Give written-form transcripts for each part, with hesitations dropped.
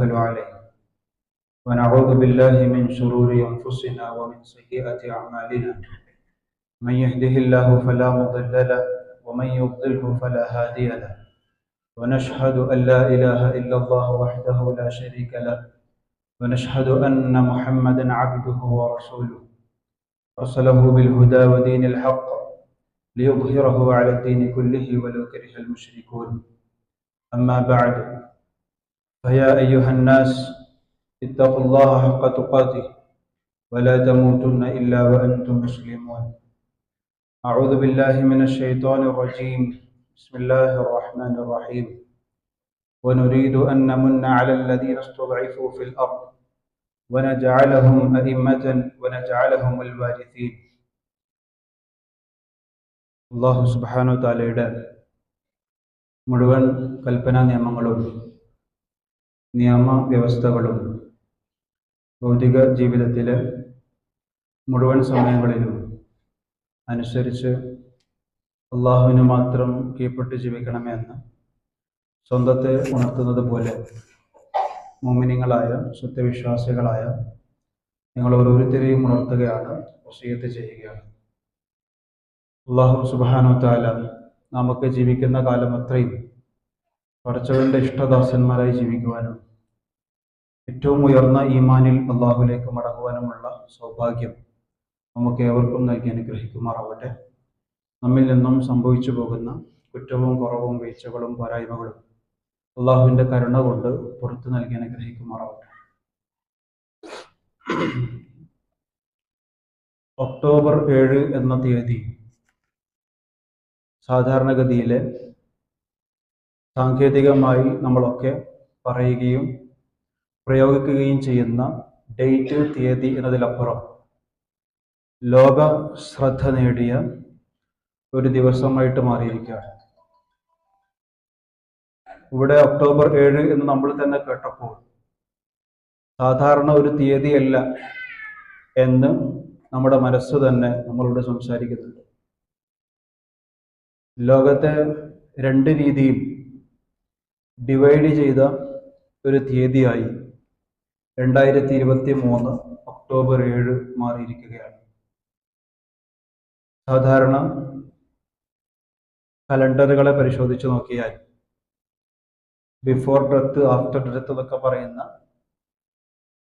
ونتوكل عليه ونعوذ بالله من شرور أنفسنا ومن سيئات أعمالنا من يهده الله فلا مضل له ومن يضلله فلا هادي له ونشهد أن لا إله إلا الله وحده لا شريك له ونشهد أن محمدا عبده ورسوله أرسله بالهدى ودين الحق ليظهره على الدين كله ولو كره المشركون أما بعد فيا أيها الناس اتقوا الله حق تقاته ولا تموتن إلا وأنتم مسلمون أعوذ بالله من الشيطان الرجيم بسم الله الرحمن الرحيم ونريد أن نمن على الذين استضعفوا في الأرض ونجعلهم أئمة ونجعلهم الوارثين. അല്ലാഹു സുബ്ഹാനഹു തആലയുടെ മുഴുവൻ കൽപ്പനാ നിയമങ്ങളും നിയമവ്യവസ്ഥകളും ഭൗതിക ജീവിതത്തിലെ മുഴുവൻ സമയങ്ങളിലും അനുസരിച്ച് അള്ളാഹുവിന് മാത്രം കീഴ്പ്പെട്ട് ജീവിക്കണമെന്ന് സ്വന്തത്തെ ഉണർത്തുന്നത് പോലെ മുഅ്മിനീങ്ങളായ സത്യവിശ്വാസികളായ നിങ്ങൾ ഓരോരുത്തരെയും ഉണർത്തുകയാണ്, വസിയത്ത് ചെയ്യുകയാണ്. അല്ലാഹു സുബ്ഹാനഹു തആല നമുക്ക് ജീവിക്കുന്ന കാലം അത്രയും പടച്ചവന്റെ ഇഷ്ടദാസന്മാരായി ജീവിക്കുവാനും ഏറ്റവും ഉയർന്ന ഈമാനിൽ അള്ളാഹുവിലേക്ക് മടങ്ങുവാനുമുള്ള സൗഭാഗ്യം നമുക്ക് ഏവർക്കും നൽകി അനുഗ്രഹിക്കുമാറാവട്ടെ. നമ്മിൽ നിന്നും സംഭവിച്ചു പോകുന്ന കുറ്റവും കുറവും വീഴ്ചകളും പോരായ്മകളും അള്ളാഹുവിൻ്റെ കരുണ കൊണ്ട് പുറത്തു നൽകി അനുഗ്രഹിക്കുമാറാവട്ടെ. ഒക്ടോബർ 7 എന്ന തീയതി സാധാരണഗതിയിലെ സാങ്കേതികമായി നമ്മളൊക്കെ പറയുകയും പ്രയോഗിക്കുകയും ചെയ്യുന്ന ഡേറ്റ്, തീയതി എന്നതിലപ്പുറം ലോക ശ്രദ്ധ നേടിയ ഒരു ദിവസമായിട്ട് മാറിയിരിക്കുകയാണ്. ഇവിടെ ഒക്ടോബർ 7 എന്ന് നമ്മൾ തന്നെ കേട്ടപ്പോൾ സാധാരണ ഒരു തീയതിയല്ല എന്ന് നമ്മുടെ മനസ്സ് തന്നെ നമ്മളോട് സംസാരിക്കുന്നുണ്ട്. ലോകത്തെ രണ്ട് രീതിയിൽ ഡിവൈഡ് ചെയ്ത ഒരു തീയതിയായി 2023 ഒക്ടോബർ 7 മാറിയിരിക്കുകയാണ്. സാധാരണ കലണ്ടറുകളെ പരിശോധിച്ച് നോക്കിയാൽ ബിഫോർ ഡെത്ത്, ആഫ്റ്റർ ഡെത്ത് എന്നൊക്കെ പറയുന്ന,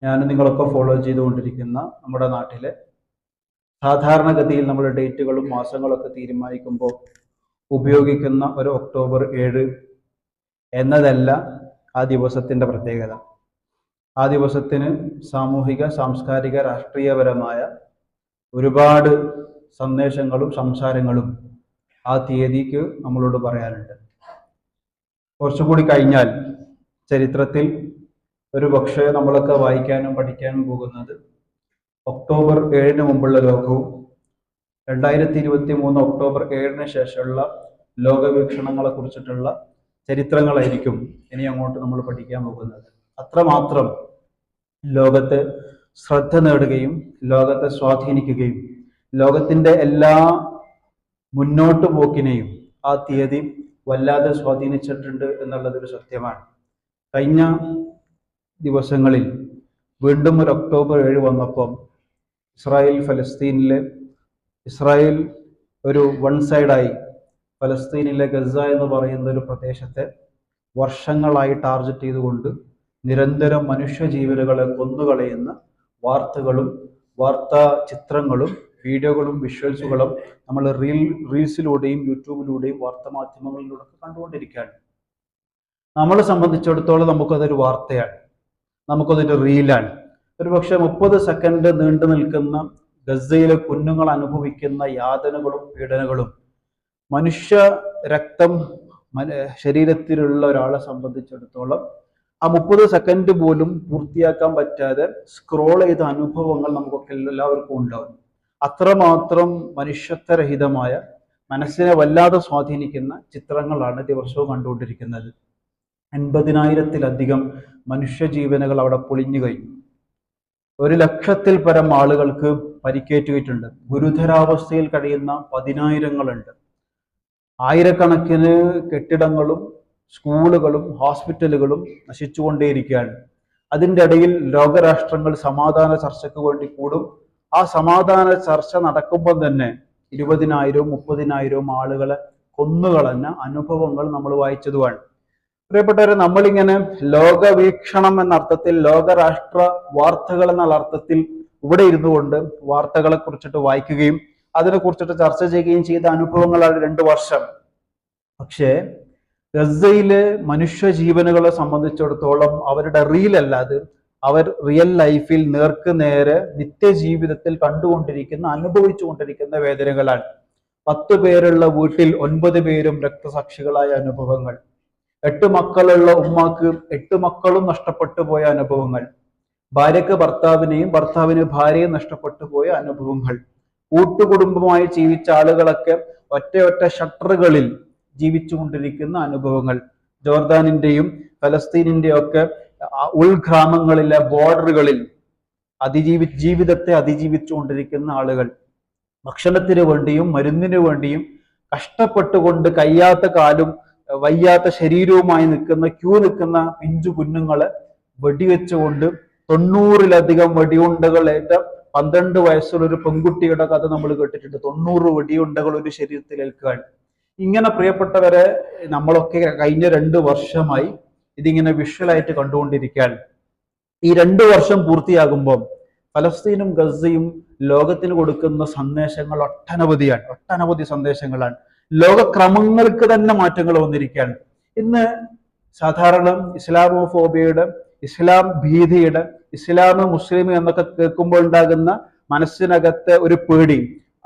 ഞാൻ നിങ്ങളൊക്കെ ഫോളോ ചെയ്തുകൊണ്ടിരിക്കുന്ന നമ്മുടെ നാട്ടിലെ സാധാരണഗതിയിൽ നമ്മുടെ ഡേറ്റുകളും മാസങ്ങളൊക്കെ തീരുമാനിക്കുമ്പോൾ ഉപയോഗിക്കുന്ന ഒരു ഒക്ടോബർ 7 എന്നതല്ല ആ ദിവസത്തിൻ്റെ പ്രത്യേകത. ആ ദിവസത്തിന് സാമൂഹിക, സാംസ്കാരിക, രാഷ്ട്രീയപരമായ ഒരുപാട് സന്ദേശങ്ങളും സംസാരങ്ങളും ആ തീയതിക്ക് നമ്മളോട് പറയാനുണ്ട്. കുറച്ചുകൂടി കഴിഞ്ഞാൽ ചരിത്രത്തിൽ ഒരു പക്ഷേ നമ്മളൊക്കെ വായിക്കാനും പഠിക്കാനും പോകുന്നത് ഒക്ടോബർ 7 മുമ്പുള്ള ലോകവും 2023 ഒക്ടോബർ 7 ശേഷമുള്ള ലോകവീക്ഷണങ്ങളെ കുറിച്ചിട്ടുള്ള ചരിത്രങ്ങളായിരിക്കും ഇനി അങ്ങോട്ട് നമ്മൾ പഠിക്കാൻ പോകുന്നത്. അത്രമാത്രം ലോകത്തെ ശ്രദ്ധ നേടുകയും ലോകത്തെ സ്വാധീനിക്കുകയും ലോകത്തിൻ്റെ എല്ലാ മുന്നോട്ട് പോക്കിനെയും ആ തീയതി വല്ലാതെ സ്വാധീനിച്ചിട്ടുണ്ട് എന്നുള്ളതൊരു സത്യമാണ്. കഴിഞ്ഞ ദിവസങ്ങളിൽ വീണ്ടും ഒരു ഒക്ടോബർ 7 വന്നപ്പം ഇസ്രായേൽ ഒരു വൺ സൈഡായി ഫലസ്തീനിലെ ഗസ എന്ന് പറയുന്ന ഒരു പ്രദേശത്തെ വർഷങ്ങളായി ടാർഗറ്റ് ചെയ്തുകൊണ്ട് നിരന്തരം മനുഷ്യജീവനുകളെ കൊന്നുകളയുന്ന വാർത്തകളും വാർത്താ ചിത്രങ്ങളും വീഡിയോകളും വിഷ്വൽസുകളും നമ്മൾ റീൽസിലൂടെയും യൂട്യൂബിലൂടെയും വാർത്താമാധ്യമങ്ങളിലൂടെ കണ്ടുകൊണ്ടിരിക്കുകയാണ്. നമ്മളെ സംബന്ധിച്ചിടത്തോളം നമുക്കതൊരു വാർത്തയാണ്, നമുക്കതൊരു റീലാണ്. ഒരു പക്ഷേ 30 സെക്കൻഡ് നീണ്ടു നിൽക്കുന്ന ഗസയിലെ കുഞ്ഞുങ്ങൾ അനുഭവിക്കുന്ന യാതനകളും പീഡനങ്ങളും മനുഷ്യ രക്തം ശരീരത്തിലുള്ള ഒരാളെ സംബന്ധിച്ചിടത്തോളം ആ 30 സെക്കൻഡ് പോലും പൂർത്തിയാക്കാൻ പറ്റാതെ സ്ക്രോൾ ചെയ്ത അനുഭവങ്ങൾ നമുക്കൊക്കെ എല്ലാവർക്കും ഉണ്ടാവും. അത്രമാത്രം മനുഷ്യത്വരഹിതമായ, മനസ്സിനെ വല്ലാതെ സ്വാധീനിക്കുന്ന ചിത്രങ്ങളാണ് ദിവസവും കണ്ടുകൊണ്ടിരിക്കുന്നത്. 80,000-ത്തിലധികം മനുഷ്യജീവനുകൾ അവിടെ പൊളിഞ്ഞു കഴിഞ്ഞു. 100,000-ൽ പരം ആളുകൾക്ക് പരിക്കേറ്റിട്ടുണ്ട്. ഗുരുതരാവസ്ഥയിൽ കഴിയുന്ന 10,000-ങ്ങളുണ്ട്. ആയിരക്കണക്കിന് കെട്ടിടങ്ങളും സ്കൂളുകളും ഹോസ്പിറ്റലുകളും നശിച്ചുകൊണ്ടേയിരിക്കുകയാണ്. അതിൻ്റെ ഇടയിൽ ലോകരാഷ്ട്രങ്ങൾ സമാധാന ചർച്ചയ്ക്ക് വേണ്ടി കൂടും. ആ സമാധാന ചർച്ച നടക്കുമ്പോൾ തന്നെ 20,000 30,000 ആളുകളെ കൊന്നുകളഞ്ഞ അനുഭവങ്ങൾ നമ്മൾ വായിച്ചതുമാണ്. പ്രിയപ്പെട്ടവരെ, നമ്മളിങ്ങനെ ലോകവീക്ഷണം എന്ന അർത്ഥത്തിൽ, ലോകരാഷ്ട്ര വാർത്തകൾ എന്ന അർത്ഥത്തിൽ ഇവിടെ ഇരുന്നു കൊണ്ട് വാർത്തകളെ കുറിച്ചിട്ട് വായിക്കുകയും അതിനെ കുറിച്ചിട്ട് ചർച്ച ചെയ്യുകയും ചെയ്ത അനുഭവങ്ങളാണ് 2 വർഷം. പക്ഷേ ഗസയിലെ മനുഷ്യ ജീവനുകളെ സംബന്ധിച്ചിടത്തോളം അവരുടെ അല്ലാതെ അവർ റിയൽ ലൈഫിൽ നേർക്ക് നേരെ നിത്യജീവിതത്തിൽ കണ്ടുകൊണ്ടിരിക്കുന്ന, അനുഭവിച്ചുകൊണ്ടിരിക്കുന്ന വേദനകളാണ്. 10 പേരുള്ള വീട്ടിൽ 9 പേരും രക്തസാക്ഷികളായ അനുഭവങ്ങൾ. 8 മക്കളുള്ള ഉമ്മാക്ക് 8 മക്കളും നഷ്ടപ്പെട്ടു പോയ അനുഭവങ്ങൾ. ഭാര്യക്ക് ഭർത്താവിനെയും ഭർത്താവിന് ഭാര്യയും നഷ്ടപ്പെട്ടു പോയ അനുഭവങ്ങൾ. കൂട്ടുകുടുംബമായി ജീവിച്ച ആളുകളൊക്കെ ഒറ്റ ഷട്ടറുകളിൽ ജീവിച്ചുകൊണ്ടിരിക്കുന്ന അനുഭവങ്ങൾ. ജോർദാനിന്റെയും ഫലസ്തീനിന്റെയും ഒക്കെ ഉൾഗ്രാമങ്ങളിലെ ബോർഡറുകളിൽ ജീവിതത്തെ അതിജീവിച്ചുകൊണ്ടിരിക്കുന്ന ആളുകൾ. ഭക്ഷണത്തിന് വേണ്ടിയും മരുന്നിനു വേണ്ടിയും കഷ്ടപ്പെട്ടുകൊണ്ട് കയ്യാത്ത കാലും വയ്യാത്ത ശരീരവുമായി ക്യൂ നിൽക്കുന്ന പിഞ്ചു കുഞ്ഞുങ്ങളെ വെടിവെച്ചുകൊണ്ട് 90-ലധികം വെടിയുണ്ടകളേറ്റ 12 വയസ്സുള്ള ഒരു പെൺകുട്ടിയുടെ കഥ നമ്മൾ കേട്ടിട്ടുണ്ട്. 90 വെടിയുണ്ടകൾ ഒരു ശരീരത്തിൽ ഏൽക്കുകയാണ്. ഇങ്ങനെ പ്രിയപ്പെട്ടവരെ, നമ്മളൊക്കെ കഴിഞ്ഞ 2 വർഷമായി ഇതിങ്ങനെ വിഷ്വലായിട്ട് കണ്ടുകൊണ്ടിരിക്കുകയാണ്. ഈ 2 വർഷം പൂർത്തിയാകുമ്പോൾ ഫലസ്തീനും ഗസയും ലോകത്തിന് കൊടുക്കുന്ന സന്ദേശങ്ങൾ ഒട്ടനവധി സന്ദേശങ്ങളാണ്. ലോകക്രമങ്ങൾക്ക് തന്നെ മാറ്റങ്ങൾ വന്നിരിക്കുകയാണ്. ഇന്ന് സാധാരണ ഇസ്ലാമോഫോബിയയുടെ, ഇസ്ലാം ഭീതിയുടെ, ഇസ്ലാം മുസ്ലിം എന്നൊക്കെ കേൾക്കുമ്പോൾ ഉണ്ടാകുന്ന മനസ്സിനകത്തെ ഒരു പേടി,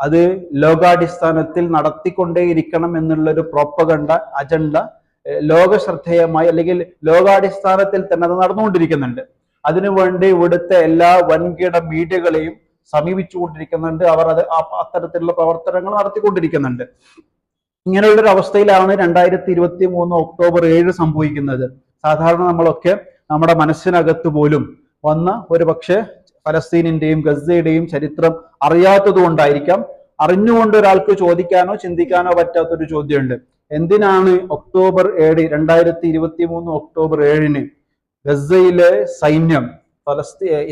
അത് ലോകാടിസ്ഥാനത്തിൽ നടത്തിക്കൊണ്ടേയിരിക്കണം എന്നുള്ള ഒരു പ്രോപ്പഗണ്ട അജണ്ട ലോകശ്രദ്ധേയമായി അല്ലെങ്കിൽ ലോകാടിസ്ഥാനത്തിൽ തന്നെ അത് നടന്നുകൊണ്ടിരിക്കുന്നുണ്ട്. അതിനുവേണ്ടി ഇവിടുത്തെ എല്ലാ വൻകിട മീഡിയകളെയും സമീപിച്ചുകൊണ്ടിരിക്കുന്നുണ്ട്. അവർ അത്തരത്തിലുള്ള പ്രവർത്തനങ്ങൾ നടത്തിക്കൊണ്ടിരിക്കുന്നുണ്ട്. ഇങ്ങനെയുള്ളൊരു അവസ്ഥയിലാണ് 2023 ഒക്ടോബർ 7 സംഭവിക്കുന്നത്. സാധാരണ നമ്മളൊക്കെ നമ്മുടെ മനസ്സിനകത്ത് പോലും വന്ന ഒരു പക്ഷേ ഫലസ്തീനിന്റെയും ഗസയുടെയും ചരിത്രം അറിയാത്തത് കൊണ്ടായിരിക്കാം, അറിഞ്ഞുകൊണ്ട് ഒരാൾക്ക് ചോദിക്കാനോ ചിന്തിക്കാനോ പറ്റാത്തൊരു ചോദ്യമുണ്ട്. എന്തിനാണ് ഒക്ടോബർ 7 2023 ഒക്ടോബർ 7 ഗസയിലെ സൈന്യം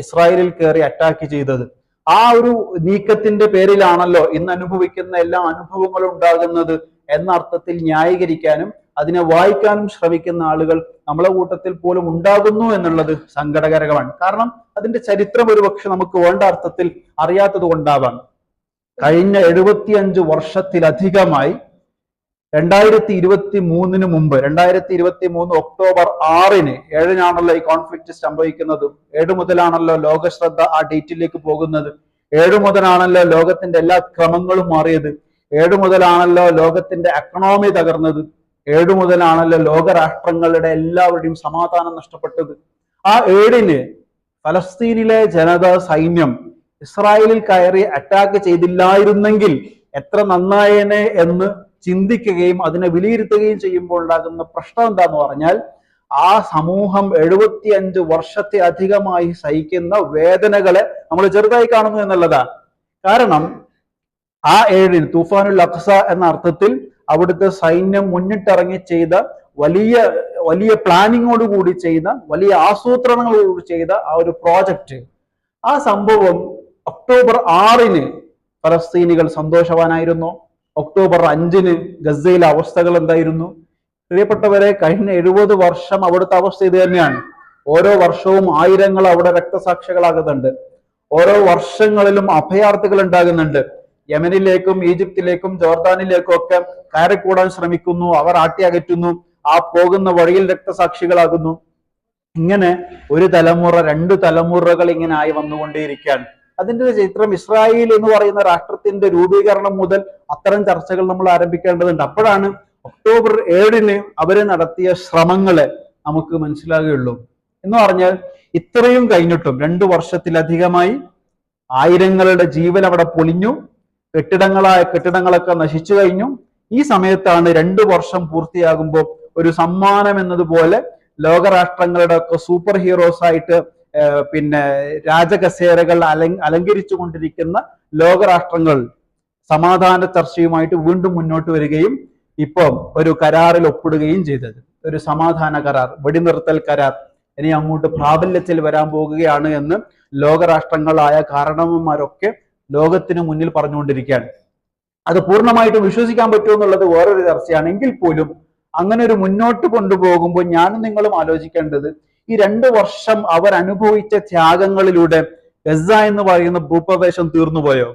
ഇസ്രായേലിൽ കയറി അറ്റാക്ക് ചെയ്തത്? ആ ഒരു നീക്കത്തിന്റെ പേരിലാണല്ലോ ഇന്ന് അനുഭവിക്കുന്ന എല്ലാ അനുഭവങ്ങളും ഉണ്ടാകുന്നത് എന്ന അർത്ഥത്തിൽ ന്യായീകരിക്കാനും അതിനെ വായിക്കാനും ശ്രമിക്കുന്ന ആളുകൾ നമ്മളെ കൂട്ടത്തിൽ പോലും ഉണ്ടാകുന്നു എന്നുള്ളത് സങ്കടകരമാണ്. കാരണം അതിന്റെ ചരിത്രം ഒരുപക്ഷെ നമുക്ക് വേണ്ട അർത്ഥത്തിൽ അറിയാത്തത് കൊണ്ടാവാം. കഴിഞ്ഞ 75 വർഷത്തിലധികമായി 2023 മുമ്പ് 2023 ഒക്ടോബർ 7 ഈ കോൺഫ്ലിക്റ്റ് സംഭവിക്കുന്നത്. 7 മുതലാണല്ലോ ലോകശ്രദ്ധ ആ ഡേറ്റിലേക്ക് പോകുന്നത്. 7 മുതലാണല്ലോ ലോകത്തിന്റെ എല്ലാ ക്രമങ്ങളും മാറിയത്. 7 മുതലാണല്ലോ ലോകത്തിന്റെ എക്കണോമി തകർന്നത്. 7 മുതലാണല്ലോ ലോകരാഷ്ട്രങ്ങളുടെ എല്ലാവരുടെയും സമാധാനം നഷ്ടപ്പെട്ടത്. ആ 7 ഫലസ്തീനിലെ ജനതാ സൈന്യം ഇസ്രായേലിൽ കയറി അറ്റാക്ക് ചെയ്തില്ലായിരുന്നെങ്കിൽ എത്ര നന്നായേനെ എന്ന് ചിന്തിക്കുകയും അതിനെ വിലയിരുത്തുകയും ചെയ്യുമ്പോൾ ഉണ്ടാകുന്ന പ്രശ്നം എന്താന്ന് പറഞ്ഞാൽ, ആ സമൂഹം 75 വർഷത്തെ അധികമായി സഹിക്കുന്ന വേദനകളെ നമ്മൾ ചെറുതായി കാണുന്നു എന്നുള്ളതാണ്. കാരണം ആ 7 തൂഫാനുൽ അഖ്സ എന്ന അർത്ഥത്തിൽ അവിടുത്തെ സൈന്യം മുന്നിട്ടിറങ്ങി ചെയ്ത വലിയ പ്ലാനിങ്ങോടുകൂടി ചെയ്ത, വലിയ ആസൂത്രണങ്ങളോടുകൂടി ചെയ്ത ആ ഒരു പ്രോജക്റ്റ്, ആ സംഭവം ഒക്ടോബർ 6 ഫലസ്തീനികൾ സന്തോഷവാനായിരുന്നു. ഒക്ടോബർ 5 ഗസയിലെ അവസ്ഥകൾ എന്തായിരുന്നു? പ്രിയപ്പെട്ടവരെ, കഴിഞ്ഞ 70 വർഷം അവിടുത്തെ അവസ്ഥ ഇത് തന്നെയാണ്. ഓരോ വർഷവും ആയിരങ്ങൾ അവിടെ രക്തസാക്ഷികളാകുന്നുണ്ട്. ഓരോ വർഷങ്ങളിലും അഭയാർത്ഥികൾ ഉണ്ടാകുന്നുണ്ട്. യമനിലേക്കും ഈജിപ്തിലേക്കും ജോർദാനിലേക്കും ഒക്കെ കയറിക്കൂടാൻ ശ്രമിക്കുന്നു. അവർ അകറ്റുന്നു. ആ പോകുന്ന വഴിയിൽ രക്തസാക്ഷികളാകുന്നു. ഇങ്ങനെ ഒരു തലമുറ 2 തലമുറകൾ ഇങ്ങനെ ആയി വന്നുകൊണ്ടേയിരിക്കുകയാണ്. അതിന്റെ ചരിത്രം ഇസ്രായേൽ എന്ന് പറയുന്ന രാഷ്ട്രത്തിന്റെ രൂപീകരണം മുതൽ അത്തരം ചർച്ചകൾ നമ്മൾ ആരംഭിക്കേണ്ടതുണ്ട്. അപ്പോഴാണ് ഒക്ടോബർ 7 അവര് നടത്തിയ ശ്രമങ്ങളെ നമുക്ക് മനസ്സിലാകുകയുള്ളൂ. എന്ന് പറഞ്ഞാൽ ഇത്രയും കഴിഞ്ഞിട്ടും 2 വർഷത്തിലധികമായി ആയിരങ്ങളുടെ ജീവൻ അവിടെ പൊളിഞ്ഞു. കെട്ടിടങ്ങളൊക്കെ നശിച്ചു കഴിഞ്ഞു. ഈ സമയത്താണ് 2 വർഷം പൂർത്തിയാകുമ്പോൾ ഒരു സമ്മാനം എന്നതുപോലെ ലോകരാഷ്ട്രങ്ങളുടെ ഒക്കെ സൂപ്പർ ഹീറോസ് ആയിട്ട് രാജകസേരകൾ അലങ്കരിച്ചു കൊണ്ടിരിക്കുന്ന ലോകരാഷ്ട്രങ്ങൾ സമാധാന ചർച്ചയുമായിട്ട് വീണ്ടും മുന്നോട്ട് വരികയും ഇപ്പം ഒരു കരാറിൽ ഒപ്പിടുകയും ചെയ്തത്. ഒരു സമാധാന കരാർ, വെടിനിർത്തൽ കരാർ. ഇനി അങ്ങോട്ട് പ്രാബല്യത്തിൽ വരാൻ പോകുകയാണ് എന്ന് ലോകരാഷ്ട്രങ്ങളായ കാരണവന്മാരൊക്കെ ലോകത്തിന് മുന്നിൽ പറഞ്ഞുകൊണ്ടിരിക്കുകയാണ്. അത് പൂർണ്ണമായിട്ടും വിശ്വസിക്കാൻ പറ്റുമോ എന്നുള്ളത് വേറൊരു ചർച്ചയാണ്. എങ്കിൽ പോലും അങ്ങനെ ഒരു മുന്നോട്ട് കൊണ്ടുപോകുമ്പോൾ ഞാനും നിങ്ങളും ആലോചിക്കേണ്ടത്, ഈ 2 വർഷം അവർ അനുഭവിച്ച ത്യാഗങ്ങളിലൂടെ ഗസ എന്ന് പറയുന്ന ഭൂപ്രദേശം തീർന്നുപോയോ?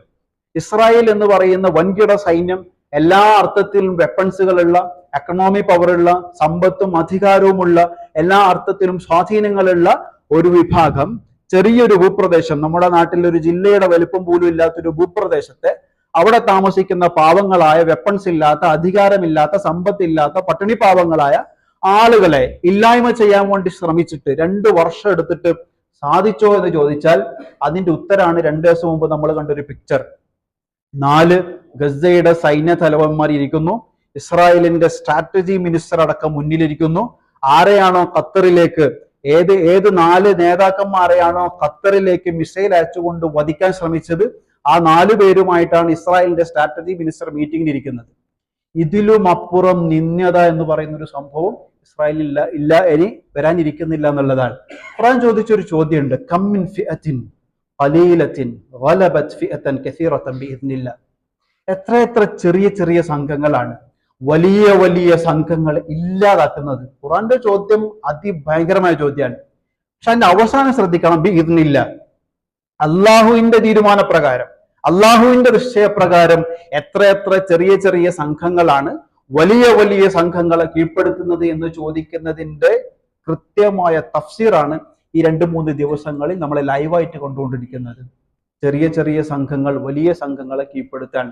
ഇസ്രായേൽ എന്ന് പറയുന്ന വൻകിട സൈന്യം, എല്ലാ അർത്ഥത്തിലും വെപ്പൺസുകളുള്ള, എക്കണോമി പവറുള്ള, സമ്പത്തും അധികാരവുമുള്ള, എല്ലാ അർത്ഥത്തിലും സ്വാധീനങ്ങളുള്ള ഒരു വിഭാഗം ചെറിയൊരു ഭൂപ്രദേശം, നമ്മുടെ നാട്ടിൽ ഒരു ജില്ലയുടെ വലുപ്പം പോലും ഇല്ലാത്തൊരു ഭൂപ്രദേശത്തെ അവിടെ താമസിക്കുന്ന പാവങ്ങളായ, വെപ്പൺസ് ഇല്ലാത്ത, അധികാരമില്ലാത്ത, സമ്പത്തില്ലാത്ത, പട്ടിണി പാവങ്ങളായ ആളുകളെ ഇല്ലായ്മ ചെയ്യാൻ വേണ്ടി ശ്രമിച്ചിട്ട് 2 വർഷം എടുത്തിട്ട് സാധിച്ചോ എന്ന് ചോദിച്ചാൽ അതിന്റെ ഉത്തരാണ് 2 ദിവസം മുമ്പ് നമ്മൾ കണ്ടൊരു പിക്ചർ. 4 ഗസയുടെ സൈന്യ തലവന്മാർ ഇരിക്കുന്നു, ഇസ്രായേലിന്റെ സ്ട്രാറ്റജി മിനിസ്റ്റർ അടക്കം മുന്നിലിരിക്കുന്നു. ആരെയാണോ ഖത്തറിലേക്ക്, ഏത് 4 നേതാക്കന്മാരെയാണോ ഖത്തറിലേക്ക് മിസൈൽ അയച്ചുകൊണ്ട് വധിക്കാൻ ശ്രമിച്ചത്, ആ 4 പേരുമായിട്ടാണ് ഇസ്രായേലിന്റെ സ്ട്രാറ്റജി മിനിസ്റ്റർ മീറ്റിംഗിൽ ഇരിക്കുന്നത്. ഇതിലും അപ്പുറം നിന്ദ്യത എന്ന് പറയുന്ന ഒരു സംഭവം ഇസ്രായേലിൽ ഇല്ല, ഇനി വരാനിരിക്കുന്നില്ല എന്നുള്ളതാണ്. ഖുർആൻ ചോദിച്ചൊരു ചോദ്യമുണ്ട്, കമ്മിൻ ഫിഅത്തിൻ ഖലീലത്തിൻ ഗലബത് ഫിഅതൻ കസീറതൻ ബിഇദ്നില്ലാഹ്. എത്ര ചെറിയ ചെറിയ സംഘങ്ങളാണ് വലിയ വലിയ സംഘങ്ങൾ ഇല്ലാതാക്കുന്നത്. ഖുർആന്റെ ചോദ്യം അതിഭയങ്കരമായ ചോദ്യമാണ്. പക്ഷെ അതിന്റെ അവസാനം ശ്രദ്ധിക്കണം, ബിഇദ്നില്ലാഹ്, അള്ളാഹുവിന്റെ തീരുമാനപ്രകാരം, അള്ളാഹുവിന്റെ നിശ്ചയപ്രകാരം എത്ര ചെറിയ ചെറിയ സംഘങ്ങളാണ് വലിയ വലിയ സംഘങ്ങളെ കീഴ്പ്പെടുത്തുന്നത് എന്ന് ചോദിക്കുന്നതിന്റെ കൃത്യമായ തഫ്സീറാണ് ഈ 2-3 ദിവസങ്ങളിൽ നമ്മളെ ലൈവായിട്ട് കൊണ്ടുകൊണ്ടിരിക്കുന്നത്. ചെറിയ ചെറിയ സംഘങ്ങൾ വലിയ സംഘങ്ങളെ കീഴ്പ്പെടുത്താൻ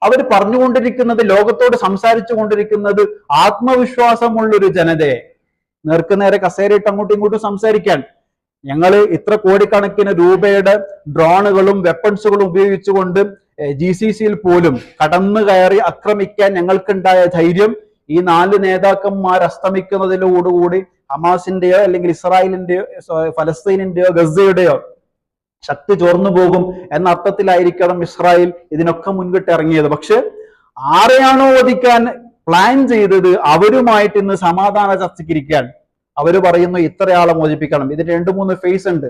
അവർ പറഞ്ഞുകൊണ്ടിരിക്കുന്നത്, ലോകത്തോട് സംസാരിച്ചു കൊണ്ടിരിക്കുന്നത് ആത്മവിശ്വാസമുള്ളൊരു ജനതയെ നേർക്കുനേരെ കസേരയിട്ട് അങ്ങോട്ടും ഇങ്ങോട്ടും സംസാരിക്കാൻ, ഞങ്ങൾ ഇത്ര കോടിക്കണക്കിന് രൂപയുടെ ഡ്രോണുകളും വെപ്പൺസുകളും ഉപയോഗിച്ചുകൊണ്ട് GCCയിൽ പോലും കടന്നു കയറി ആക്രമിക്കാൻ ഞങ്ങൾക്കുണ്ടായ ധൈര്യം ഈ 4 നേതാക്കന്മാർ അസ്തമിക്കുന്നതിലോടുകൂടി ഹമാസിന്റെയോ അല്ലെങ്കിൽ ഇസ്രായേലിന്റെയോ ഫലസ്തീനിന്റെയോ ഗസയുടെയോ ശക്തി ചോർന്നു പോകും എന്ന അർത്ഥത്തിലായിരിക്കണം ഇസ്രായേൽ ഇതിനൊക്കെ മുൻകിട്ട് ഇറങ്ങിയത്. പക്ഷെ ആരെയാണോ വധിക്കാൻ പ്ലാൻ ചെയ്തത് അവരുമായിട്ട് ഇന്ന് സമാധാന ചർച്ചയ്ക്കിരിക്കാൻ അവര് പറയുന്നു ഇത്രയാളെ മോചിപ്പിക്കണം. ഇതിന് 2-3 ഫേസ് ഉണ്ട്.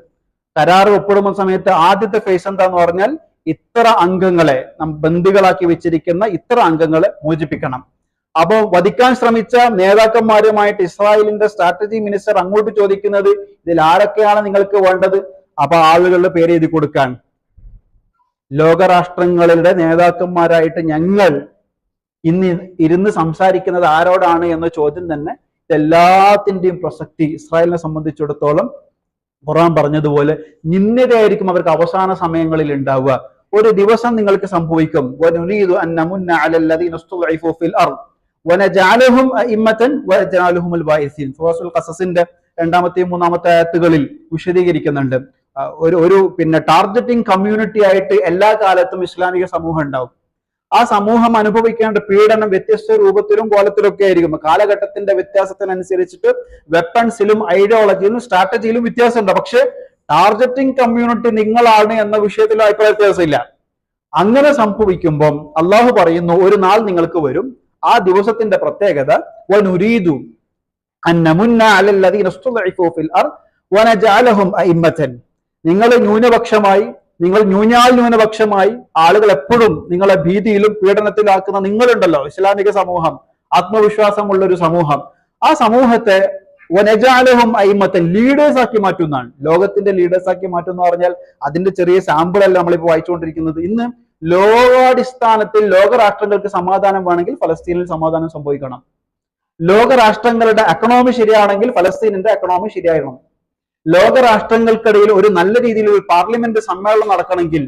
കരാർ ഒപ്പിടുന്ന സമയത്ത് ആദ്യത്തെ ഫേസ് എന്താന്ന് പറഞ്ഞാൽ ഇത്ര അംഗങ്ങളെ ബന്ദികളാക്കി വെച്ചിരിക്കുന്ന ഇത്ര അംഗങ്ങളെ മോചിപ്പിക്കണം. അപ്പൊ വധിക്കാൻ ശ്രമിച്ച നേതാക്കന്മാരുമായിട്ട് ഇസ്രായേലിന്റെ സ്ട്രാറ്റജി മിനിസ്റ്റർ അങ്ങോട്ട് ചോദിക്കുന്നത്, ഇതിൽ ആരൊക്കെയാണ് നിങ്ങൾക്ക് വേണ്ടത്? അപ്പൊ ആളുകളുടെ പേര് എഴുതി കൊടുക്കാൻ, ലോകരാഷ്ട്രങ്ങളുടെ നേതാക്കന്മാരായിട്ട് ഞങ്ങൾ ഇന്ന് ഇരുന്ന് സംസാരിക്കുന്നത് ആരോടാണ് എന്ന ചോദ്യം തന്നെ എല്ലാത്തിന്റെയും പ്രസക്തി ഇസ്രായേലിനെ സംബന്ധിച്ചിടത്തോളം ഖുർആൻ പറഞ്ഞതുപോലെ നിന്ദയായിരിക്കും അവർക്ക് അവസാന സമയങ്ങളിൽ ഉണ്ടാവുക. ഒരു ദിവസം നിങ്ങൾക്ക് സംഭവിക്കും, ഖസസിന്റെ 2-ാമത്തെയും 3-ാമത്തെ ആയത്തുകളിൽ വിശദീകരിക്കുന്നുണ്ട്. ഒരു ടാർഗറ്റിംഗ് കമ്മ്യൂണിറ്റി ആയിട്ട് എല്ലാ കാലത്തും ഇസ്ലാമിക സമൂഹം ഉണ്ടാവും. ആ സമൂഹം അനുഭവിക്കേണ്ട പീഡനം വ്യത്യസ്ത രൂപത്തിലും കോലത്തിലൊക്കെ ആയിരിക്കും. കാലഘട്ടത്തിന്റെ വ്യത്യാസത്തിനനുസരിച്ചിട്ട് വെപ്പൺസിലും ഐഡിയോളജിയിലും സ്ട്രാറ്റജിയിലും വ്യത്യാസമുണ്ട്. പക്ഷെ ടാർഗറ്റിംഗ് കമ്മ്യൂണിറ്റി നിങ്ങളാണ് എന്ന വിഷയത്തിൽ അഭിപ്രായ വ്യത്യാസമില്ല. അങ്ങനെ സംഭവിക്കുമ്പം അള്ളാഹു പറയുന്നു, ഒരു നാൾ നിങ്ങൾക്ക് വരും, ആ ദിവസത്തിന്റെ പ്രത്യേകത വനുരീദു അന്നമുന്ന അലല്ലദീന ഇസ്തുദ്ഇഫൂ ഫിൽ അർദ് വനജഅലഹും അഇമ്മതൻ. നിങ്ങൾ ന്യൂനപക്ഷമായി, നിങ്ങൾ ന്യൂനപക്ഷമായി, ആളുകൾ എപ്പോഴും നിങ്ങളെ ഭീതിയിലും പീഡനത്തിലാക്കുന്ന നിങ്ങളുണ്ടല്ലോ, ഇസ്ലാമിക സമൂഹം, ആത്മവിശ്വാസമുള്ള ഒരു സമൂഹം, ആ സമൂഹത്തെ വനജഅലഹും അഇമ്മതൻ, ലീഡേഴ്സ് ആക്കി മാറ്റുന്നതാണ്. ലോകത്തിന്റെ ലീഡേഴ്സ് ആക്കി മാറ്റുന്ന പറഞ്ഞാൽ അതിന്റെ ചെറിയ സാമ്പിൾ അല്ല നമ്മളിപ്പോ വായിച്ചുകൊണ്ടിരിക്കുന്നത്. ഇന്ന് ലോകാടിസ്ഥാനത്തിൽ ലോകരാഷ്ട്രങ്ങൾക്ക് സമാധാനം വേണമെങ്കിൽ ഫലസ്തീനിൽ സമാധാനം സംഭവിക്കണം. ലോകരാഷ്ട്രങ്ങളുടെ എക്കണോമി ശരിയാണെങ്കിൽ ഫലസ്തീനിന്റെ എക്കണോമി ശരിയായിരുന്നു. ലോകരാഷ്ട്രങ്ങൾക്കിടയിൽ ഒരു നല്ല രീതിയിൽ ഒരു പാർലമെന്റ് സമ്മേളനം നടക്കണമെങ്കിൽ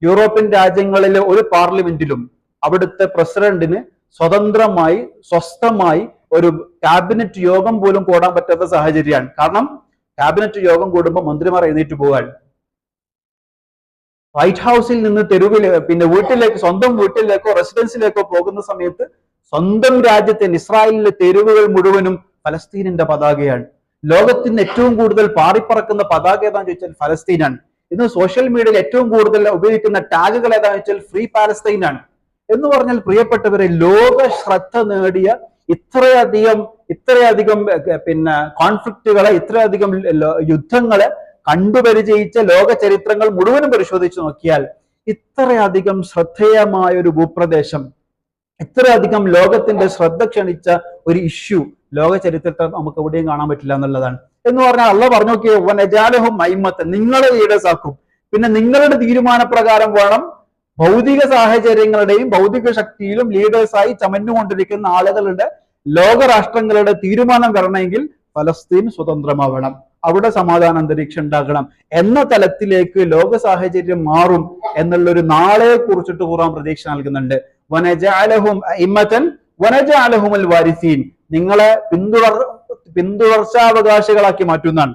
യൂറോപ്യൻ രാജ്യങ്ങളിലെ ഒരു പാർലമെന്റിലും അവിടുത്തെ പ്രസിഡന്റിന് സ്വതന്ത്രമായി സ്വസ്ഥമായി ഒരു ക്യാബിനറ്റ് യോഗം പോലും കൂടാൻ പറ്റാത്ത സാഹചര്യമാണ്. കാരണം ക്യാബിനറ്റ് യോഗം കൂടുമ്പോൾ മന്ത്രിമാർ എഴുന്നേറ്റ് പോകാൻ, വൈറ്റ് ഹൗസിൽ നിന്ന് തെരുവിൽ വീട്ടിലേക്ക്, സ്വന്തം വീട്ടിലേക്കോ റെസിഡൻസിലേക്കോ പോകുന്ന സമയത്ത് സ്വന്തം രാജ്യത്തിന്റെ ഇസ്രായേലിലെ തെരുവുകൾ മുഴുവനും ഫലസ്തീനിന്റെ പതാകയാണ്. ലോകത്തിന് ഏറ്റവും കൂടുതൽ പാറിപ്പറക്കുന്ന പതാക ഏതാന്ന് ചോദിച്ചാൽ ഫലസ്തീനാണ്. ഇന്ന് സോഷ്യൽ മീഡിയയിൽ ഏറ്റവും കൂടുതൽ ഉപയോഗിക്കുന്ന ടാഗുകൾ ഏതാന്ന് വെച്ചാൽ ഫ്രീ പാലസ്തീനാണ്. എന്ന് പറഞ്ഞാൽ പ്രിയപ്പെട്ടവരെ, ലോക ശ്രദ്ധ നേടിയ ഇത്രയധികം ഇത്രയധികം കോൺഫ്ലിക്റ്റുകളെ, ഇത്രയധികം യുദ്ധങ്ങളെ കണ്ടുപരിചയിച്ച ലോക ചരിത്രങ്ങൾ മുഴുവനും പരിശോധിച്ചു നോക്കിയാൽ ഇത്രയധികം ശ്രദ്ധേയമായ ഒരു ഭൂപ്രദേശം, ഇത്രയധികം ലോകത്തിന്റെ ശ്രദ്ധ ക്ഷണിച്ച ഒരു ഇഷ്യൂ ലോക ചരിത്രത്തിൽ നമുക്ക് എവിടെയും കാണാൻ പറ്റില്ല എന്നുള്ളതാണ്. എന്ന് പറഞ്ഞാൽ അള്ളാഹ് പറഞ്ഞു നോക്കിയേ, വനജാലഹും അയിമ്മത്തൻ, നിങ്ങളെ ലീഡേഴ്സ് ആക്കും. പിന്നെ നിങ്ങളുടെ തീരുമാനപ്രകാരം വേണം ഭൗതിക സാഹചര്യങ്ങളുടെയും ഭൗതിക ശക്തിയിലും ലീഡേഴ്സായി ചമഞ്ഞുകൊണ്ടിരിക്കുന്ന ആളുകളുടെ, ലോകരാഷ്ട്രങ്ങളുടെ തീരുമാനം വരണമെങ്കിൽ ഫലസ്തീൻ സ്വതന്ത്രമാവണം, അവിടെ സമാധാന അന്തരീക്ഷം ഉണ്ടാകണം എന്ന തലത്തിലേക്ക് ലോക സാഹചര്യം മാറും എന്നുള്ളൊരു നാളെ കുറിച്ചിട്ട് ഖുർആൻ പ്രതീക്ഷ നൽകുന്നുണ്ട്. വനജഅലഹും അഇമ്മതൻ വനജഅലഹുൽ വാരിസീൻ, നിങ്ങളെ പിന്തുടർച്ചാവകാശികളാക്കി മാറ്റുന്നതാണ്.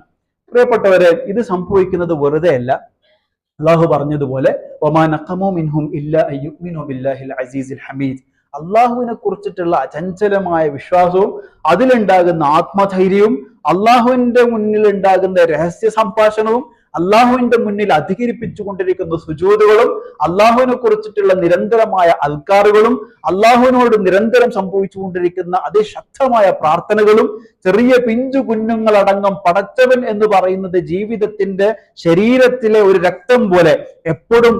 പ്രിയപ്പെട്ടവരെ, ഇത് സംഭവിക്കുന്നത് വെറുതെ അല്ല. അള്ളാഹു പറഞ്ഞതുപോലെ വമാ നഖമു മിൻഹും ഇല്ലാ അയ്യുമിനു ബില്ലാഹിൽ അസീസിൽ ഹമീദ്, അള്ളാഹുവിനെ കുറിച്ചിട്ടുള്ള അചഞ്ചലമായ വിശ്വാസവും അതിലുണ്ടാകുന്ന ആത്മധൈര്യവും അള്ളാഹുവിന്റെ മുന്നിൽ ഉണ്ടാകുന്ന രഹസ്യ സംഭാഷണവും അള്ളാഹുവിന്റെ മുന്നിൽ അധികരിപ്പിച്ചുകൊണ്ടിരിക്കുന്ന സുജൂദുകളും അള്ളാഹുവിനെ കുറിച്ചിട്ടുള്ള നിരന്തരമായ അൽക്കാറുകളും അള്ളാഹുവിനോട് നിരന്തരം സംഭവിച്ചുകൊണ്ടിരിക്കുന്ന അതിശക്തമായ പ്രാർത്ഥനകളും, ചെറിയ പിഞ്ചു കുഞ്ഞുങ്ങളടങ്കം പടച്ചവൻ എന്ന് പറയുന്നത് ജീവിതത്തിന്റെ ശരീരത്തിലെ ഒരു രക്തം പോലെ എപ്പോഴും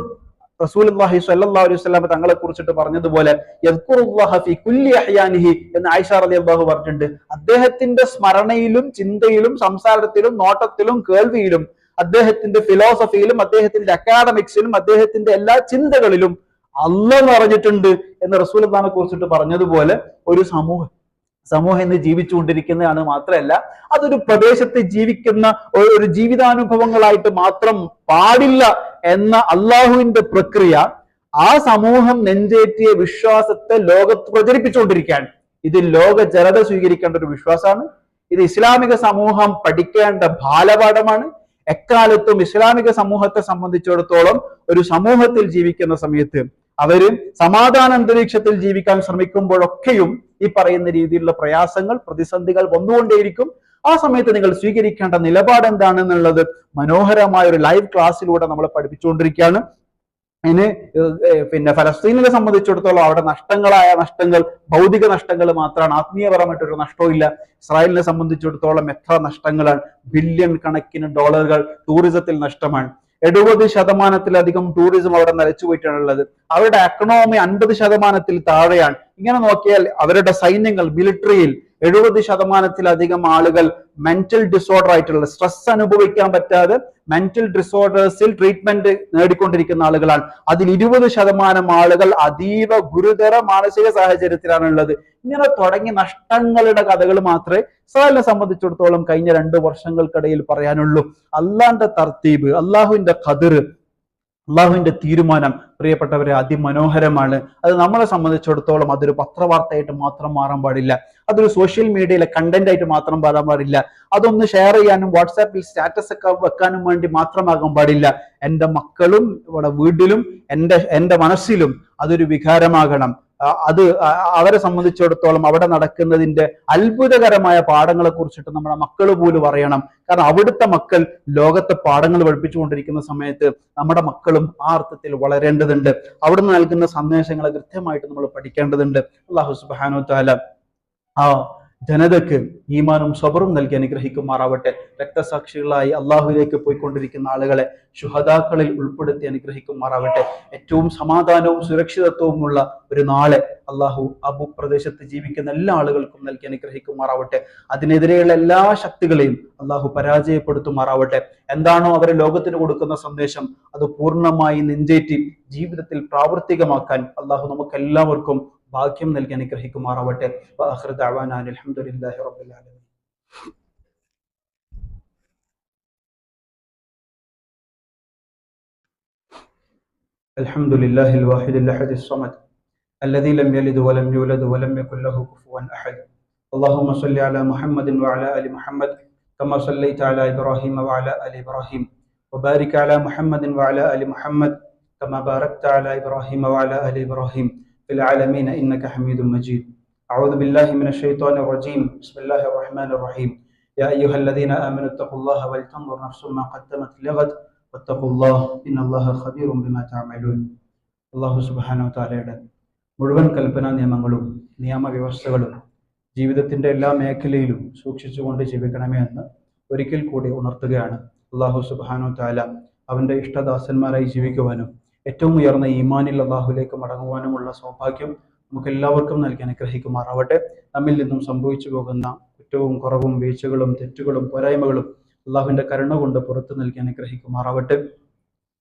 റസൂലുള്ളാഹി സ്വല്ലല്ലാഹു അലൈഹി വസല്ലം തങ്ങളെ കുറിച്ചിട്ട് പറഞ്ഞതുപോലെ യദ്കുറുല്ലാഹ ഫീ കുല്ലി അഹ്യാനിഹി എന്ന് ആയിഷ റളിയല്ലാഹു പറഞ്ഞിട്ടുണ്ട്. അദ്ദേഹത്തിന്റെ സ്മരണയിലും ചിന്തയിലും സംസാരത്തിലും നോട്ടത്തിലും കേൾവിയിലും അദ്ദേഹത്തിന്റെ ഫിലോസഫിയിലും അദ്ദേഹത്തിന്റെ അക്കാഡമിക്സിലും അദ്ദേഹത്തിന്റെ എല്ലാ ചിന്തകളിലും അല്ലാഹ് നിറഞ്ഞിട്ടുണ്ട് എന്ന് റസൂലുള്ളാഹിനെ കുറിച്ചിട്ട് പറഞ്ഞതുപോലെ ഒരു സമൂഹം ഇന്ന് ജീവിച്ചുകൊണ്ടിരിക്കുന്നതാണ്. മാത്രമല്ല അതൊരു പ്രദേശത്ത് ജീവിക്കുന്ന ഒരു ജീവിതാനുഭവങ്ങളായിട്ട് മാത്രം പാടില്ല എന്ന അള്ളാഹുവിന്റെ പ്രക്രിയ ആ സമൂഹം നെഞ്ചേറ്റിയ വിശ്വാസത്തെ ലോകത്ത് പ്രചരിപ്പിച്ചുകൊണ്ടിരിക്കുകയാണ്. ഇത് ലോക ജനത സ്വീകരിക്കേണ്ട ഒരു വിശ്വാസമാണ്. ഇത് ഇസ്ലാമിക സമൂഹം പഠിക്കേണ്ട ബാലപാഠമാണ്. എക്കാലത്തും ഇസ്ലാമിക സമൂഹത്തെ സംബന്ധിച്ചിടത്തോളം ഒരു സമൂഹത്തിൽ ജീവിക്കുന്ന സമയത്ത് അവര് സമാധാന അന്തരീക്ഷത്തിൽ ജീവിക്കാൻ ശ്രമിക്കുമ്പോഴൊക്കെയും ഈ പറയുന്ന രീതിയിലുള്ള പ്രയാസങ്ങൾ, പ്രതിസന്ധികൾ വന്നുകൊണ്ടേയിരിക്കും. ആ സമയത്ത് നിങ്ങൾ സ്വീകരിക്കേണ്ട നിലപാട് എന്താണെന്നുള്ളത് മനോഹരമായ ഒരു ലൈവ് ക്ലാസ്സിലൂടെ നമ്മൾ പഠിപ്പിച്ചുകൊണ്ടിരിക്കുകയാണ്. അതിന് ഫലസ്തീനിനെ സംബന്ധിച്ചിടത്തോളം അവിടെ നഷ്ടങ്ങൾ ഭൗതിക നഷ്ടങ്ങൾ മാത്രമാണ്, ആത്മീയപരമായിട്ടൊരു നഷ്ടവും ഇല്ല. ഇസ്രായേലിനെ സംബന്ധിച്ചിടത്തോളം എത്ര നഷ്ടങ്ങളാണ്, ബില്യൺ കണക്കിന് ഡോളറുകൾ ടൂറിസത്തിൽ നഷ്ടമാണ്. 70% ടൂറിസം അവിടെ നിലച്ചു പോയിട്ടാണുള്ളത്. അവരുടെ എക്കണോമി 50% താഴെയാണ്. ഇങ്ങനെ നോക്കിയാൽ അവരുടെ സൈന്യങ്ങൾ, മിലിറ്ററിയിൽ 70% ആളുകൾ മെന്റൽ ഡിസോർഡർ ആയിട്ടുള്ള, സ്ട്രെസ് അനുഭവിക്കാൻ പറ്റാതെ മെന്റൽ ഡിസോർഡേഴ്സിൽ ട്രീറ്റ്മെന്റ് നേടിക്കൊണ്ടിരിക്കുന്ന ആളുകളാണ്. അതിൽ 20% ആളുകൾ അതീവ ഗുരുതര മാനസിക സാഹചര്യത്തിലാണുള്ളത്. ഇങ്ങനെ തുടങ്ങി നഷ്ടങ്ങളുടെ കഥകൾ മാത്രമേ ഇസ്രായേലിനെ സംബന്ധിച്ചിടത്തോളം കഴിഞ്ഞ 2 വർഷങ്ങൾക്കിടയിൽ പറയാനുള്ളൂ. അള്ളാന്റെ തർത്തീബ്, അള്ളാഹുവിന്റെ ഖദർ, അള്ളാഹുവിന്റെ തീരുമാനം പ്രിയപ്പെട്ടവരെ അതിമനോഹരമാണ്. അത് നമ്മളെ സംബന്ധിച്ചിടത്തോളം അതൊരു പത്രവാർത്തയായിട്ട് മാത്രം മാറാൻ പാടില്ല. അതൊരു സോഷ്യൽ മീഡിയയിലെ കണ്ടന്റ് ആയിട്ട് മാത്രം പാടാൻ പാടില്ല. അതൊന്ന് ഷെയർ ചെയ്യാനും വാട്സാപ്പിൽ സ്റ്റാറ്റസ് ഒക്കെ വെക്കാനും വേണ്ടി മാത്രമാകാൻ പാടില്ല. എൻ്റെ മക്കളും ഇവിടെ വീട്ടിലും എൻ്റെ മനസ്സിലും അതൊരു വികാരമാകണം. അത് അവരെ സംബന്ധിച്ചിടത്തോളം അവിടെ നടക്കുന്നതിന്റെ അത്ഭുതകരമായ പാഠങ്ങളെ കുറിച്ചിട്ട് നമ്മുടെ മക്കൾ പോലും അറിയണം. കാരണം അവിടുത്തെ മക്കൾ ലോകത്തെ പാഠങ്ങൾ പഠിപ്പിച്ചുകൊണ്ടിരിക്കുന്ന സമയത്ത് നമ്മുടെ മക്കളും ആ അർത്ഥത്തിൽ വളരേണ്ടതുണ്ട്. അവിടുന്ന് നൽകുന്ന സന്ദേശങ്ങളെ കൃത്യമായിട്ട് നമ്മൾ പഠിക്കേണ്ടതുണ്ട്. അല്ലാഹു സുബ്ഹാനഹു വതആല ആ ജനതയ്ക്ക് ഈമാനും സബറും നൽകി അനുഗ്രഹിക്കുമാറാവട്ടെ. രക്തസാക്ഷികളായി അള്ളാഹുവിലേക്ക് പോയിക്കൊണ്ടിരിക്കുന്ന ആളുകളെ ശുഹദാക്കളിൽ ഉൾപ്പെടുത്തി അനുഗ്രഹിക്കുമാറാവട്ടെ. ഏറ്റവും സമാധാനവും സുരക്ഷിതത്വവുമുള്ള ഒരു നാളെ അള്ളാഹു ആ ഭൂപ്രദേശത്ത് ജീവിക്കുന്ന എല്ലാ ആളുകൾക്കും നൽകി അനുഗ്രഹിക്കുമാറാവട്ടെ. അതിനെതിരെയുള്ള എല്ലാ ശക്തികളെയും അള്ളാഹു പരാജയപ്പെടുത്തുമാറാവട്ടെ. എന്താണോ അവരെ ലോകത്തിന് കൊടുക്കുന്ന സന്ദേശം അത് പൂർണ്ണമായി നെഞ്ചേറ്റി ജീവിതത്തിൽ പ്രാവർത്തികമാക്കാൻ അള്ളാഹു നമുക്ക് എല്ലാവർക്കും ഭാഗ്യം നൽകി അനുഗ്രഹിക്കുമാറാവട്ടെ. വആഖിറു ദഅവാനാ അൽഹംദുലില്ലാഹി റബ്ബിൽ ആലമീൻ. അൽഹംദുലില്ലാഹിൽ വാഹിദിൽ അഹദിസ് സമദ് الذي لم يلد ولم يولد ولم يكن له كفوا أحد. اللهم صل على محمد وعلى آل محمد كما صليت على إبراهيم وعلى آل إبراهيم وبارك على محمد وعلى آل محمد كما باركت على إبراهيم وعلى آل إبراهيم في العالمين إنك حميد مجيد. أعوذ بالله من الشيطان الرجيم. بسم الله الرحمن الرحيم. يا أيها الذين آمنوا اتقوا الله ولتنظر نفس ما قدمت لغد واتقوا الله إن الله خبير بما تعملون. الله سبحانه وتعالى മുഴുവൻ കൽപ്പനാ നിയമങ്ങളും നിയമവ്യവസ്ഥകളും ജീവിതത്തിൻ്റെ എല്ലാ മേഖലയിലും സൂക്ഷിച്ചുകൊണ്ട് ജീവിക്കണമേ എന്ന് ഒരിക്കൽ കൂടി ഉണർത്തുകയാണ്. അള്ളാഹു സുബ്ഹാനഹു തആല അവൻ്റെ ഇഷ്ടദാസന്മാരായി ജീവിക്കുവാനും ഏറ്റവും ഉയർന്ന ഈമാനിൽ അള്ളാഹുലേക്ക് മടങ്ങുവാനുമുള്ള സൗഭാഗ്യം നമുക്ക് എല്ലാവർക്കും നൽകി അനുഗ്രഹിക്കുമാറാവട്ടെ. നമ്മിൽ നിന്നും സംഭവിച്ചു പോകുന്ന കുറ്റവും കുറവും വീഴ്ചകളും തെറ്റുകളും പോരായ്മകളും അള്ളാഹുവിൻ്റെ കരുണ കൊണ്ട് പുറത്തു നൽകി അനുഗ്രഹിക്കുമാറാവട്ടെ.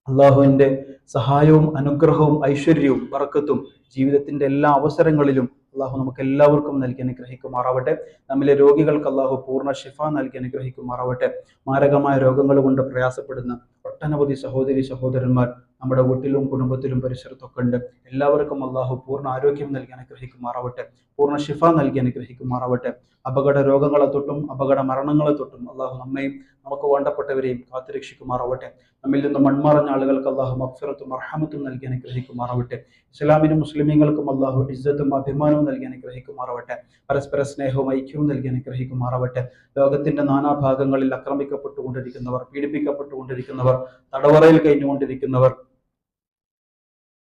അള്ളാഹുവിൻ്റെ സഹായവും അനുഗ്രഹവും ഐശ്വര്യവും ബർക്കത്തും ജീവിതത്തിൻ്റെ എല്ലാ അവസരങ്ങളിലും അള്ളാഹു നമുക്ക് എല്ലാവർക്കും നൽകി അനുഗ്രഹിക്കുമാറാവട്ടെ. നമ്മിലെ രോഗികൾക്ക് അള്ളാഹു പൂർണ്ണ ശിഫ നൽകി അനുഗ്രഹിക്കുമാറാവട്ടെ. മാരകമായ രോഗങ്ങൾ കൊണ്ട് പ്രയാസപ്പെടുന്ന ഒട്ടനവധി സഹോദരി സഹോദരന്മാർ നമ്മുടെ വീട്ടിലും കുടുംബത്തിലും പരിസരത്തൊക്കെ ഉണ്ട്. എല്ലാവർക്കും അള്ളാഹു പൂർണ്ണ ആരോഗ്യം നൽകി അനുഗ്രഹിക്കുമാറാവട്ടെ. പൂർണ്ണ ശിഫ നൽകി അനുഗ്രഹിക്കുമാറാവട്ടെ. അപകട രോഗങ്ങളെ തൊട്ടും അപകട മരണങ്ങളെ തൊട്ടും അള്ളാഹു നമ്മയും നമുക്ക് വേണ്ടപ്പെട്ടവരെയും കാത്തുരക്ഷിക്കുമാറാവട്ടെ. നമ്മിൽ നിന്ന് മൺമറഞ്ഞ ആളുകൾക്ക് അള്ളാഹു മഗ്ഫിറത്തും മർഹമത്തും നൽകി അനുഗ്രഹിക്കുമാറാവട്ടെ. ഇസ്ലാമിനും മുസ്ലിമീങ്ങൾക്കും അള്ളാഹു ഇസ്സത്തും അഭിമാനവും നൽകി അനുഗ്രഹിക്കുമാറാവട്ടെ. പരസ്പര സ്നേഹവും ഐക്യവും നൽകി അനുഗ്രഹിക്കുമാറാവട്ടെ. ലോകത്തിന്റെ നാനാഭാഗങ്ങളിൽ ആക്രമിക്കപ്പെട്ടുകൊണ്ടിരിക്കുന്നവർ, പീഡിപ്പിക്കപ്പെട്ടുകൊണ്ടിരിക്കുന്നവർ, തടവറയിൽ കഴിഞ്ഞുകൊണ്ടിരിക്കുന്നവർ,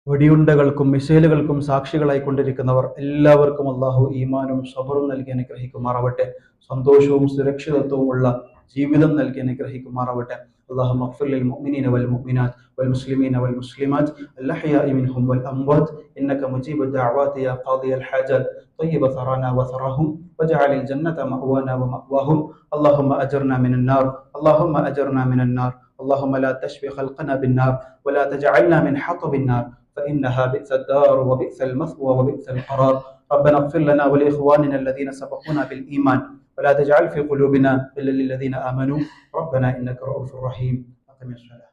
വെടിയുണ്ടകൾക്കും മിസൈലുകൾക്കും സാക്ഷികളായി കൊണ്ടിരിക്കുന്നവർ എല്ലാവർക്കും അള്ളാഹു ഈമാനും സബറും നൽകി അനുഗ്രഹിക്കുമാറാവട്ടെ. സന്തോഷവും സുരക്ഷിതത്വവുമുള്ള ജീവിതം നൽകി അനുഗ്രഹിക്കുമാറാവട്ടെ. اللهم اغفر للمؤمنين والمؤمنات والمسلمين والمسلمات الأحياء منهم والأموات إنك مجيب الدعوات يا قاضي الحاجات طيب ثرانا وثراهم واجعل الجنة مأوانا ومأواهم. اللهم أجرنا من النار، اللهم أجرنا من النار. اللهم لا تشفي خلقنا بالنار ولا تجعلنا من حطب النار فإنها بئس الدار وبئس المثوى وبئس القرار. ربنا اغفر لنا ولإخواننا الذين سبقونا بالإيمان ولا تجعل في قلوبنا إلا للذين آمنوا. ربنا إنك رؤوف رحيم. أقم الصلاة.